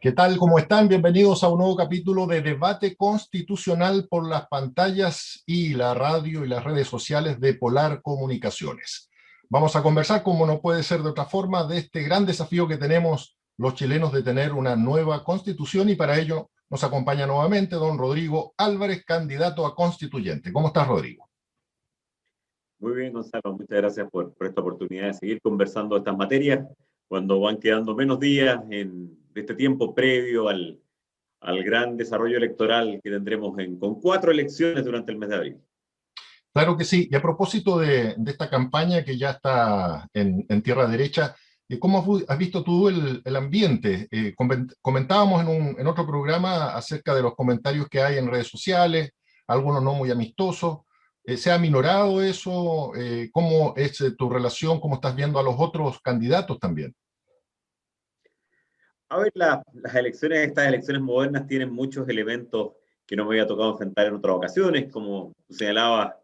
¿Qué tal? ¿Cómo están? Bienvenidos a un nuevo capítulo de Debate Constitucional por las pantallas y la radio y las redes sociales de Polar Comunicaciones. Vamos a conversar, como no puede ser de otra forma, de este gran desafío que tenemos los chilenos de tener una nueva constitución, y para ello nos acompaña nuevamente don Rodrigo Álvarez, candidato a constituyente. ¿Cómo estás, Rodrigo? Muy bien, Gonzalo, muchas gracias por esta oportunidad de seguir conversando estas materias cuando van quedando menos días de este tiempo previo al gran desarrollo electoral que tendremos con 4 elecciones durante el mes de abril. Claro que sí. Y a propósito de esta campaña que ya está en tierra derecha, ¿cómo has visto tú el ambiente? Comentábamos en otro programa acerca de los comentarios que hay en redes sociales, algunos no muy amistosos. ¿Se ha minorado eso? ¿Cómo es tu relación? ¿Cómo estás viendo a los otros candidatos también? A ver, estas elecciones modernas tienen muchos elementos que no me había tocado enfrentar en otras ocasiones, como señalaba,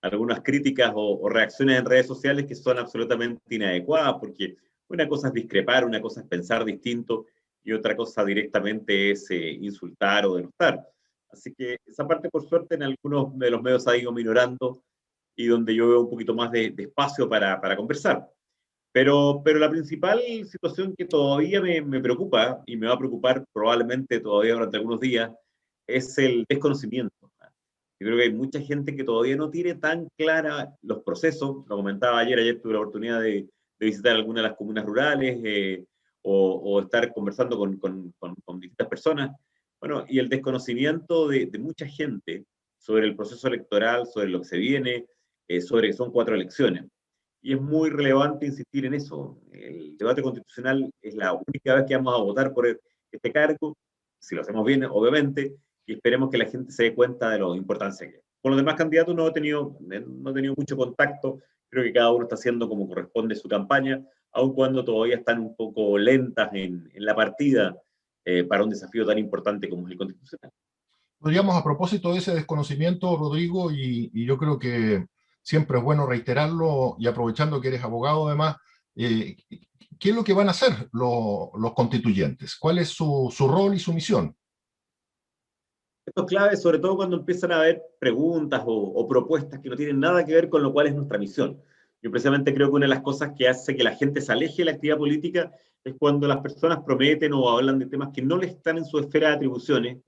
algunas críticas o reacciones en redes sociales que son absolutamente inadecuadas, porque una cosa es discrepar, una cosa es pensar distinto, y otra cosa directamente es insultar o denostar. Así que esa parte, por suerte, en algunos de los medios ha ido minorando, y donde yo veo un poquito más de espacio para conversar. Pero la principal situación que todavía me preocupa, y me va a preocupar probablemente todavía durante algunos días, es el desconocimiento. Yo creo que hay mucha gente que todavía no tiene tan clara los procesos. Lo comentaba ayer tuve la oportunidad de visitar algunas de las comunas rurales, o estar conversando con distintas personas. Bueno, y el desconocimiento de mucha gente sobre el proceso electoral, sobre lo que se viene, sobre que son 4 elecciones. Y es muy relevante insistir en eso. El debate constitucional es la única vez que vamos a votar por este cargo, si lo hacemos bien, obviamente, y esperemos que la gente se dé cuenta de lo importancia que es. Con los demás candidatos no he tenido mucho contacto. Creo que cada uno está haciendo como corresponde su campaña, aun cuando todavía están un poco lentas en la partida para un desafío tan importante como es el constitucional. Podríamos, a propósito de ese desconocimiento, Rodrigo, y yo creo que siempre es bueno reiterarlo, y aprovechando que eres abogado además, eh, ¿qué es lo que van a hacer los constituyentes? ¿Cuál es su rol y su misión? Esto es clave, sobre todo cuando empiezan a haber preguntas o propuestas que no tienen nada que ver con lo cual es nuestra misión. Yo precisamente creo que una de las cosas que hace que la gente se aleje de la actividad política es cuando las personas prometen o hablan de temas que no les están en su esfera de atribuciones,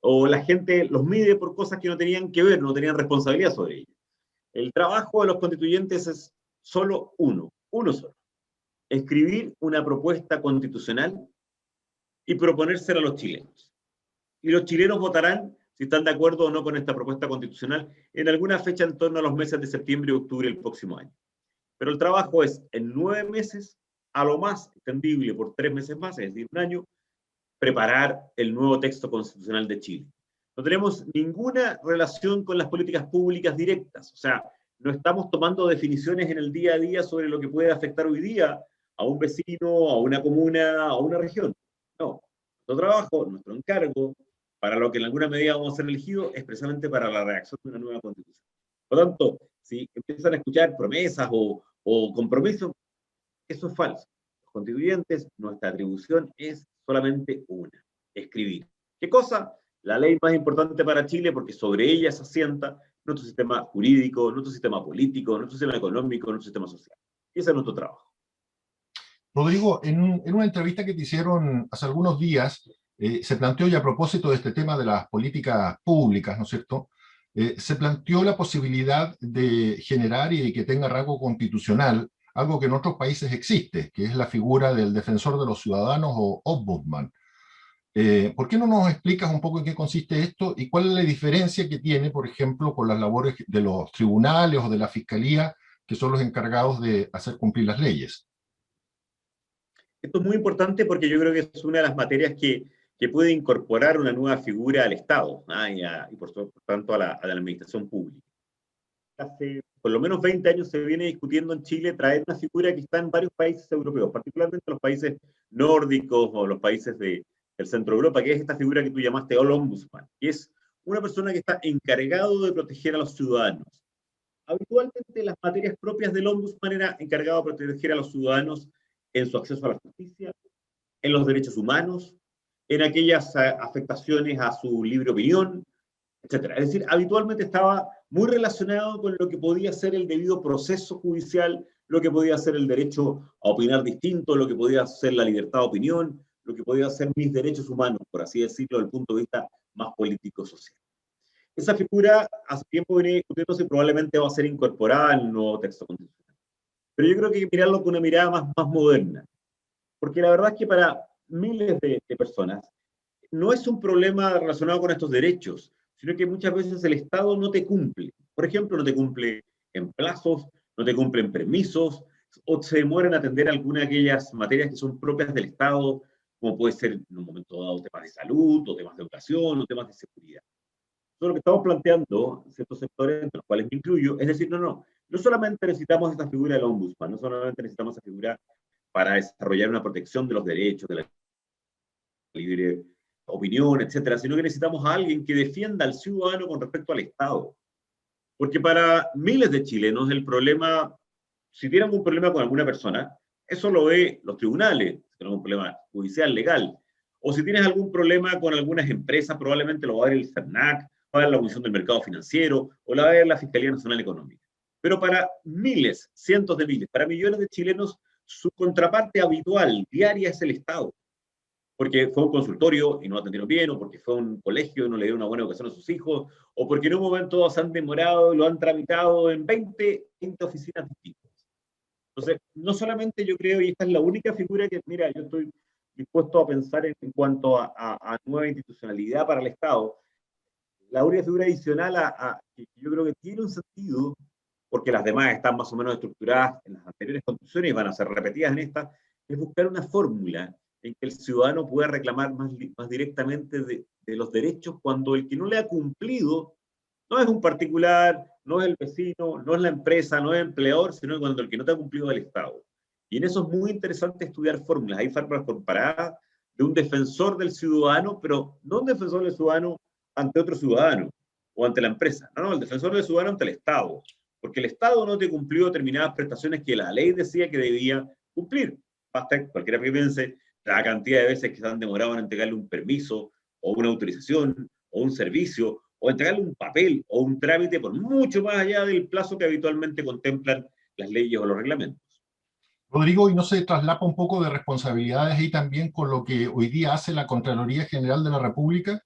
o la gente los mide por cosas que no tenían que ver, no tenían responsabilidad sobre ellas. El trabajo de los constituyentes es solo uno solo: escribir una propuesta constitucional y proponérsela a los chilenos. Y los chilenos votarán si están de acuerdo o no con esta propuesta constitucional en alguna fecha en torno a los meses de septiembre y octubre del próximo año. Pero el trabajo es en 9 meses, a lo más extendible por 3 meses más, es decir, un año, preparar el nuevo texto constitucional de Chile. No tenemos ninguna relación con las políticas públicas directas, o sea, no estamos tomando definiciones en el día a día sobre lo que puede afectar hoy día a un vecino, a una comuna, a una región. No, nuestro trabajo, nuestro encargo, para lo que en alguna medida vamos a ser elegidos, es precisamente para la redacción de una nueva constitución. Por lo tanto, si empiezan a escuchar promesas o compromisos, eso es falso. Los constituyentes, nuestra atribución es solamente una: escribir. ¿Qué cosa? La ley más importante para Chile, porque sobre ella se asienta nuestro sistema jurídico, nuestro sistema político, nuestro sistema económico, nuestro sistema social. Y ese es nuestro trabajo. Rodrigo, en una entrevista que te hicieron hace algunos días, se planteó, y a propósito de este tema de las políticas públicas, ¿no es cierto? Se planteó la posibilidad de generar y de que tenga rango constitucional algo que en otros países existe, que es la figura del defensor de los ciudadanos o ombudsman. ¿Por qué no nos explicas un poco en qué consiste esto y cuál es la diferencia que tiene, por ejemplo, con las labores de los tribunales o de la fiscalía, que son los encargados de hacer cumplir las leyes? Esto es muy importante porque yo creo que es una de las materias que puede incorporar una nueva figura al Estado, y por tanto a la administración pública. Hace por lo menos 20 años se viene discutiendo en Chile traer una figura que está en varios países europeos, particularmente los países nórdicos o los países del centro de Europa, que es esta figura que tú llamaste el ombudsman, que es una persona que está encargado de proteger a los ciudadanos. Habitualmente las materias propias del ombudsman era encargado de proteger a los ciudadanos en su acceso a la justicia, en los derechos humanos, en aquellas afectaciones a su libre opinión, etcétera. Es decir, habitualmente estaba muy relacionado con lo que podía ser el debido proceso judicial, lo que podía ser el derecho a opinar distinto, lo que podía ser la libertad de opinión, lo que podía ser mis derechos humanos, por así decirlo, desde el punto de vista más político-social. Esa figura hace tiempo viene discutiéndose y probablemente va a ser incorporada en el nuevo texto constitucional. Pero yo creo que hay que mirarlo con una mirada más moderna, porque la verdad es que para miles de personas no es un problema relacionado con estos derechos, sino que muchas veces el Estado no te cumple. Por ejemplo, no te cumple en plazos, no te cumple en permisos, o se demora en atender alguna de aquellas materias que son propias del Estado, como puede ser en un momento dado temas de salud, o temas de educación, o temas de seguridad. Entonces, lo que estamos planteando, ciertos sectores, entre los cuales me incluyo, es decir, no solamente necesitamos esta figura del ombudsman, no solamente necesitamos esa figura para desarrollar una protección de los derechos, de la libre opinión, etcétera, sino que necesitamos a alguien que defienda al ciudadano con respecto al Estado. Porque para miles de chilenos el problema, si tienen algún problema con alguna persona, eso lo ve los tribunales, si tienen algún problema judicial, legal. O si tienes algún problema con algunas empresas, probablemente lo va a ver el CERNAC, va a ver la Comisión del Mercado Financiero, o la va a ver la Fiscalía Nacional Económica. Pero para miles, cientos de miles, para millones de chilenos, su contraparte habitual, diaria, es el Estado. Porque fue un consultorio y no atendieron bien, o porque fue un colegio y no le dieron una buena educación a sus hijos, o porque en un momento se han demorado y lo han tramitado en 20 oficinas distintas. Entonces, no solamente yo creo, y esta es la única figura que, mira, yo estoy dispuesto a pensar en cuanto a nueva institucionalidad para el Estado, la única figura adicional que yo creo que tiene un sentido, porque las demás están más o menos estructuradas en las anteriores constituciones y van a ser repetidas en esta, es buscar una fórmula en que el ciudadano pueda reclamar más directamente de los derechos cuando el que no le ha cumplido no es un particular, no es el vecino, no es la empresa, no es el empleador, sino cuando el que no te ha cumplido es el Estado. Y en eso es muy interesante estudiar fórmulas. Hay fórmulas comparadas de un defensor del ciudadano, pero no un defensor del ciudadano ante otro ciudadano o ante la empresa. No, el defensor del ciudadano ante el Estado. Porque el Estado no te cumplió determinadas prestaciones que la ley decía que debía cumplir. Basta cualquiera que piense la cantidad de veces que se han demorado en entregarle un permiso, o una autorización, o un servicio, o entregarle un papel, o un trámite por mucho más allá del plazo que habitualmente contemplan las leyes o los reglamentos. Rodrigo, ¿y no se traslapa un poco de responsabilidades ahí también con lo que hoy día hace la Contraloría General de la República?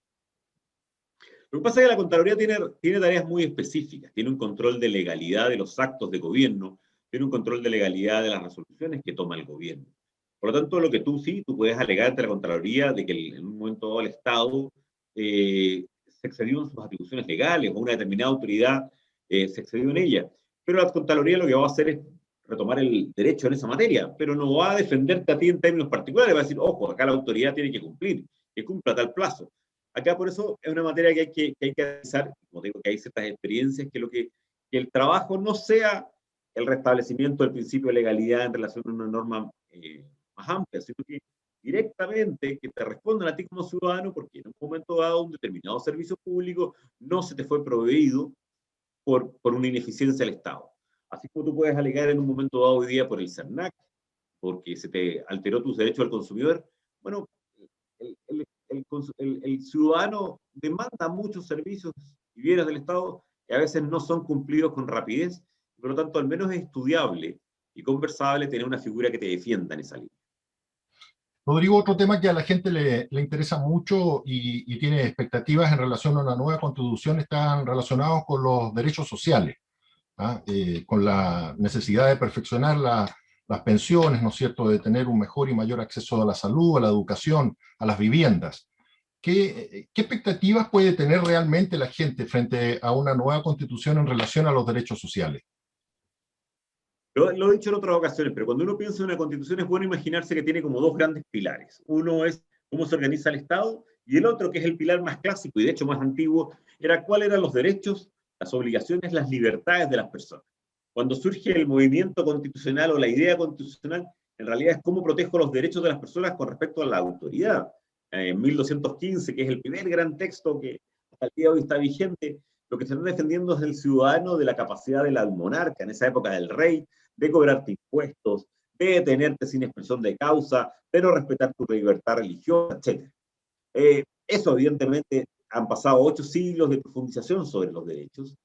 Lo que pasa es que la Contraloría tiene tareas muy específicas, tiene un control de legalidad de los actos de gobierno, tiene un control de legalidad de las resoluciones que toma el gobierno. Por lo tanto, lo que tú puedes alegar ante la Contraloría de que en un momento dado el Estado se excedió en sus atribuciones legales o una determinada autoridad se excedió en ella. Pero la Contraloría lo que va a hacer es retomar el derecho en esa materia, pero no va a defenderte a ti en términos particulares, va a decir, ojo, acá la autoridad tiene que cumplir, que cumpla tal plazo. Acá por eso es una materia que hay que analizar, como digo, que hay ciertas experiencias que el trabajo no sea el restablecimiento del principio de legalidad en relación a una norma más amplia, sino que directamente que te respondan a ti como ciudadano porque en un momento dado un determinado servicio público no se te fue proveído por una ineficiencia del Estado. Así como tú puedes alegar en un momento dado hoy día por el CERNAC, porque se te alteró tus derechos al consumidor, bueno, el ciudadano demanda muchos servicios y bienes del Estado que a veces no son cumplidos con rapidez, por lo tanto al menos es estudiable y conversable tener una figura que te defienda en esa línea. Rodrigo, otro tema que a la gente le interesa mucho y tiene expectativas en relación a una nueva constitución están relacionados con los derechos sociales, ¿ah? Con la necesidad de perfeccionar las pensiones, ¿no es cierto?, de tener un mejor y mayor acceso a la salud, a la educación, a las viviendas. ¿Qué expectativas puede tener realmente la gente frente a una nueva constitución en relación a los derechos sociales? Lo he dicho en otras ocasiones, pero cuando uno piensa en una constitución es bueno imaginarse que tiene como dos grandes pilares. Uno es cómo se organiza el Estado y el otro, que es el pilar más clásico y de hecho más antiguo, era cuáles eran los derechos, las obligaciones, las libertades de las personas. Cuando surge el movimiento constitucional o la idea constitucional, en realidad es cómo protejo los derechos de las personas con respecto a la autoridad. En 1215, que es el primer gran texto que hasta el día de hoy está vigente, lo que se está defendiendo es el ciudadano de la capacidad del monarca, en esa época del rey, de cobrarte impuestos, de detenerte sin expresión de causa, de no respetar tu libertad religiosa, etc. Eso, evidentemente, han pasado 8 siglos de profundización sobre los derechos,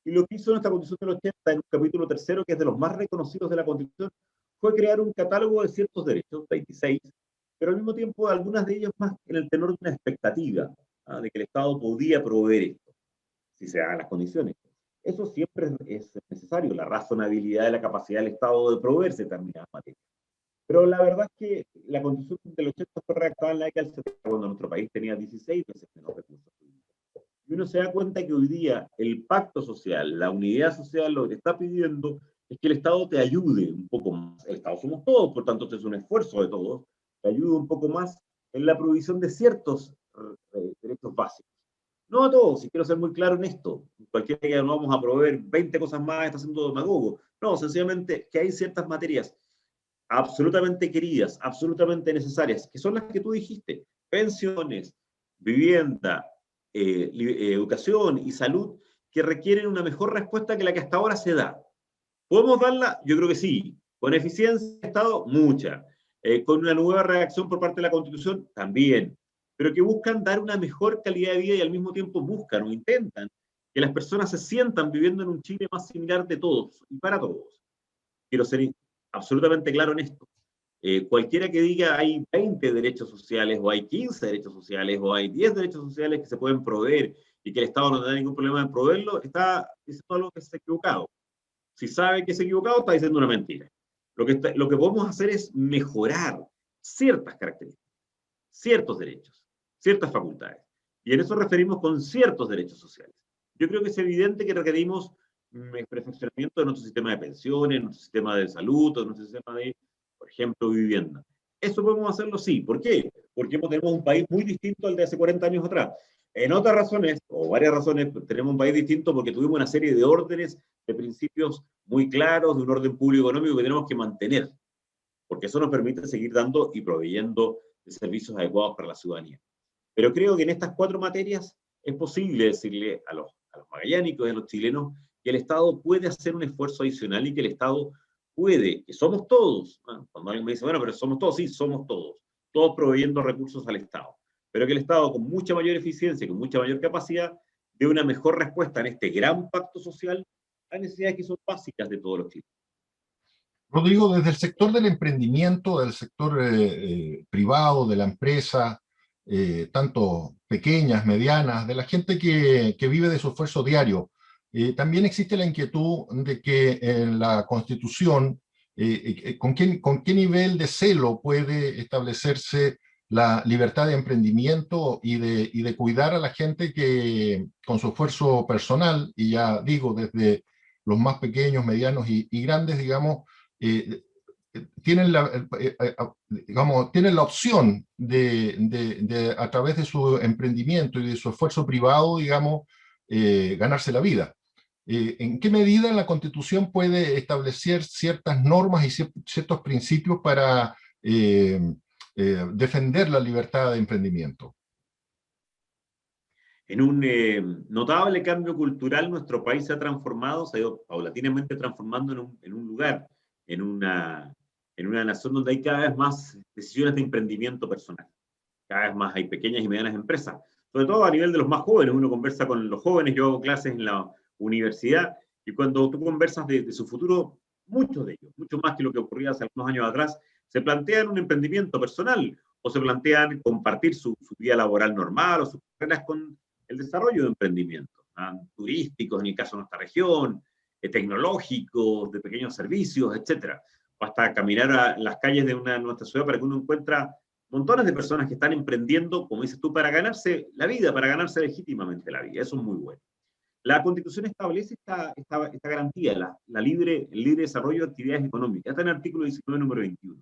y lo que hizo nuestra Constitución del 80 en un capítulo tercero, que es de los más reconocidos de la Constitución, fue crear un catálogo de ciertos derechos, 26, pero al mismo tiempo algunas de ellas más en el tenor de una expectativa, de que el Estado podía proveer esto, si se dan las condiciones. Eso siempre es necesario, la razonabilidad de la capacidad del Estado de proveerse determinadas materias. Pero la verdad es que la Constitución del 80 fue redactada en la década del 70, cuando nuestro país tenía 16 veces menos recursos. Y uno se da cuenta que hoy día el pacto social, la unidad social, lo que está pidiendo es que el Estado te ayude un poco más. El Estado somos todos, por tanto, este es un esfuerzo de todos, te ayude un poco más en la provisión de ciertos derechos básicos. No a todos, y quiero ser muy claro en esto. Cualquiera que no vamos a proveer 20 cosas más está siendo demagogo. No, sencillamente que hay ciertas materias absolutamente queridas, absolutamente necesarias, que son las que tú dijiste: pensiones, vivienda, educación y salud, que requieren una mejor respuesta que la que hasta ahora se da. ¿Podemos darla? Yo creo que sí. ¿Con eficiencia del Estado? Mucha. ¿Con una nueva redacción por parte de la Constitución? También. Pero que buscan dar una mejor calidad de vida y al mismo tiempo buscan o intentan que las personas se sientan viviendo en un Chile más similar de todos y para todos. Quiero ser absolutamente claro en esto. Cualquiera que diga hay 20 derechos sociales, o hay 15 derechos sociales, o hay 10 derechos sociales que se pueden proveer y que el Estado no tendrá ningún problema en proveerlo, está diciendo algo que es equivocado. Si sabe que es equivocado, está diciendo una mentira. Lo que podemos hacer es mejorar ciertas características, ciertos derechos, ciertas facultades. Y en eso referimos con ciertos derechos sociales. Yo creo que es evidente que requerimos perfeccionamiento de nuestro sistema de pensiones, nuestro sistema de salud, de nuestro sistema de, por ejemplo, vivienda. Eso podemos hacerlo, sí. ¿Por qué? Porque tenemos un país muy distinto al de hace 40 años atrás. En otras razones, o varias razones, tenemos un país distinto porque tuvimos una serie de órdenes, de principios muy claros, de un orden público económico que tenemos que mantener, porque eso nos permite seguir dando y proveyendo de servicios adecuados para la ciudadanía. Pero creo que en estas 4 materias es posible decirle a los magallánicos y a los chilenos que el Estado puede hacer un esfuerzo adicional y que el Estado puede, que somos todos, cuando alguien me dice, bueno, pero somos todos, sí, somos todos proveyendo recursos al Estado, pero que el Estado con mucha mayor eficiencia y con mucha mayor capacidad dé una mejor respuesta en este gran pacto social a necesidades que son básicas de todos los chilenos. Rodrigo, desde el sector del emprendimiento, del sector privado, de la empresa, tanto pequeñas, medianas, de la gente que vive de su esfuerzo diario, también existe la inquietud de que en la Constitución, con qué nivel de celo puede establecerse la libertad de emprendimiento y de cuidar a la gente que con su esfuerzo personal, y ya digo, desde los más pequeños, medianos y grandes, digamos, eh, tienen digamos, tienen la opción a través de su emprendimiento y de su esfuerzo privado, digamos, ganarse la vida. ¿En qué medida la Constitución puede establecer ciertas normas y ciertos principios para defender la libertad de emprendimiento? En un notable cambio cultural, nuestro país se ha transformado, se ha ido paulatinamente transformando en un lugar, en una, en una nación donde hay cada vez más decisiones de emprendimiento personal. Cada vez más hay pequeñas y medianas empresas, sobre todo a nivel de los más jóvenes. Uno conversa con los jóvenes, yo hago clases en la universidad, y cuando tú conversas de su futuro, muchos de ellos, mucho más que lo que ocurría hace algunos años atrás, se plantean un emprendimiento personal o se plantean compartir su vida laboral normal o sus carreras con el desarrollo de emprendimientos turísticos, en el caso de nuestra región, tecnológicos, de pequeños servicios, etcétera. Basta caminar a las calles de nuestra ciudad para que uno encuentra montones de personas que están emprendiendo, como dices tú, para ganarse la vida, para ganarse legítimamente la vida. Eso es muy bueno. La Constitución establece esta garantía, el libre desarrollo de actividades económicas. Está en el artículo 19, número 21.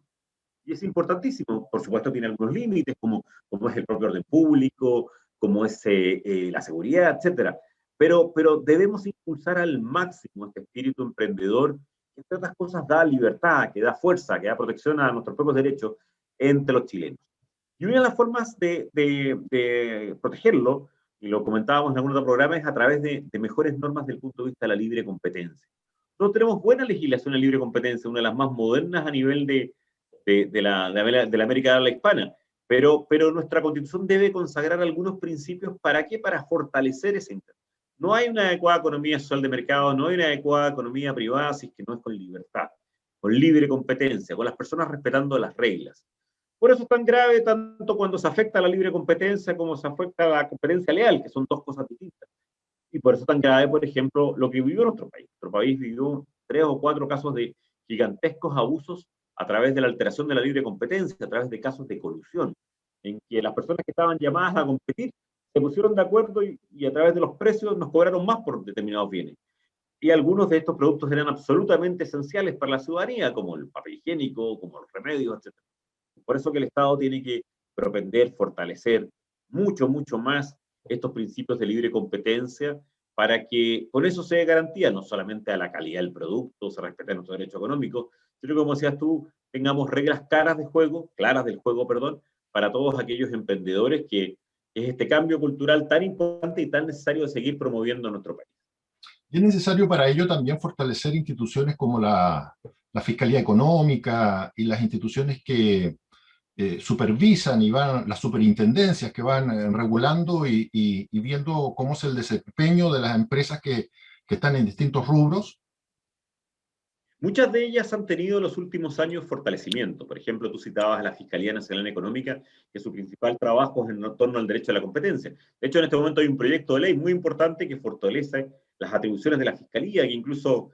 Y es importantísimo. Por supuesto, tiene algunos límites, como es el propio orden público, como es la seguridad, etcétera. Pero debemos impulsar al máximo este espíritu emprendedor, que entre otras cosas da libertad, que da fuerza, que da protección a nuestros propios derechos entre los chilenos. Y una de las formas de protegerlo, y lo comentábamos en algún otro programa, es a través de mejores normas desde el punto de vista de la libre competencia. Nosotros tenemos buena legislación en libre competencia, una de las más modernas a nivel de la América de habla hispana, pero nuestra Constitución debe consagrar algunos principios. ¿Para qué? Para fortalecer ese interés. No hay una adecuada economía social de mercado, no hay una adecuada economía privada si es que no es con libertad, con libre competencia, con las personas respetando las reglas. Por eso es tan grave tanto cuando se afecta a la libre competencia como se afecta a la competencia leal, que son dos cosas distintas. Y por eso es tan grave, por ejemplo, lo que vivió nuestro país. Nuestro país vivió 3 o 4 casos de gigantescos abusos a través de la alteración de la libre competencia, a través de casos de colusión, en que las personas que estaban llamadas a competir se pusieron de acuerdo y a través de los precios nos cobraron más por determinados bienes. Y algunos de estos productos eran absolutamente esenciales para la ciudadanía, como el papel higiénico, como los remedios, etc. Por eso que el Estado tiene que propender, fortalecer mucho, mucho más estos principios de libre competencia para que con eso se dé garantía no solamente a la calidad del producto, se respeten nuestros derechos económicos, sino que, como decías tú, tengamos reglas claras del juego, perdón, para todos aquellos emprendedores que es este cambio cultural tan importante y tan necesario de seguir promoviendo en nuestro país. Y es necesario para ello también fortalecer instituciones como la Fiscalía Económica y las instituciones que supervisan y van, las superintendencias que van regulando y viendo cómo es el desempeño de las empresas que están en distintos rubros. Muchas de ellas han tenido en los últimos años fortalecimiento. Por ejemplo, tú citabas a la Fiscalía Nacional Económica, que su principal trabajo es en torno al derecho a la competencia. De hecho, en este momento hay un proyecto de ley muy importante que fortalece las atribuciones de la Fiscalía, que incluso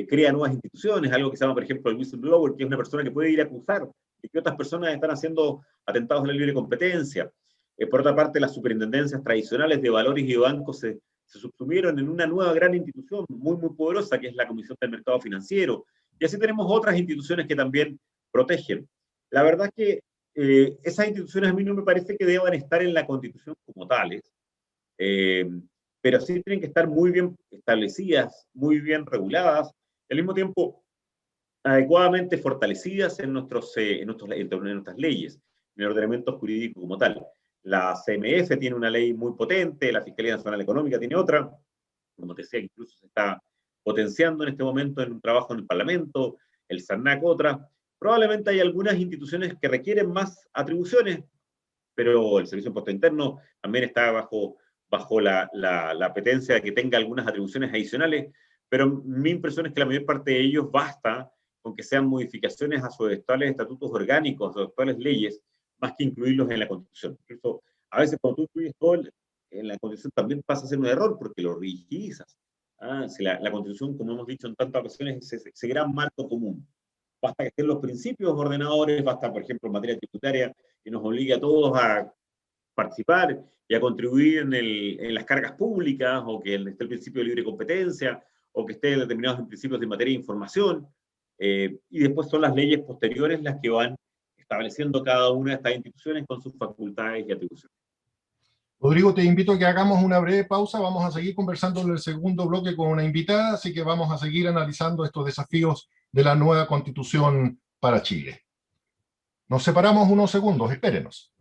crea nuevas instituciones, algo que se llama, por ejemplo, el whistleblower, que es una persona que puede ir a acusar de que otras personas están haciendo atentados a la libre competencia. Por otra parte, las superintendencias tradicionales de valores y bancos se subsumieron en una nueva gran institución muy, muy poderosa, que es la Comisión del Mercado Financiero. Y así tenemos otras instituciones que también protegen. La verdad es que esas instituciones a mí no me parece que deban estar en la Constitución como tales, eh, pero sí tienen que estar muy bien establecidas, muy bien reguladas, y al mismo tiempo adecuadamente fortalecidas en nuestras leyes, en el ordenamiento jurídico como tal. La CMF tiene una ley muy potente, la Fiscalía Nacional Económica tiene otra, como te decía, incluso se está potenciando en este momento en un trabajo en el Parlamento, el SANAC otra. Probablemente hay algunas instituciones que requieren más atribuciones, pero el Servicio de Impuesto Interno también está bajo la apetencia de que tenga algunas atribuciones adicionales, pero mi impresión es que la mayor parte de ellos basta con que sean modificaciones a sus actuales estatutos orgánicos, a sus actuales leyes, más que incluirlos en la Constitución. Incluso a veces cuando tú incluyes todo en la Constitución también pasa a ser un error porque lo rigidizas. Si la Constitución, como hemos dicho en tantas ocasiones, es ese gran marco común. Basta que estén los principios ordenadores, basta, por ejemplo, en materia tributaria, que nos obligue a todos a participar y a contribuir en las cargas públicas, o que esté el principio de libre competencia, o que esté determinados en principios de materia de información, y después son las leyes posteriores las que van estableciendo cada una de estas instituciones con sus facultades y atribuciones. Rodrigo, te invito a que hagamos una breve pausa. Vamos a seguir conversando en el segundo bloque con una invitada, así que vamos a seguir analizando estos desafíos de la nueva Constitución para Chile. Nos separamos unos segundos, espérenos.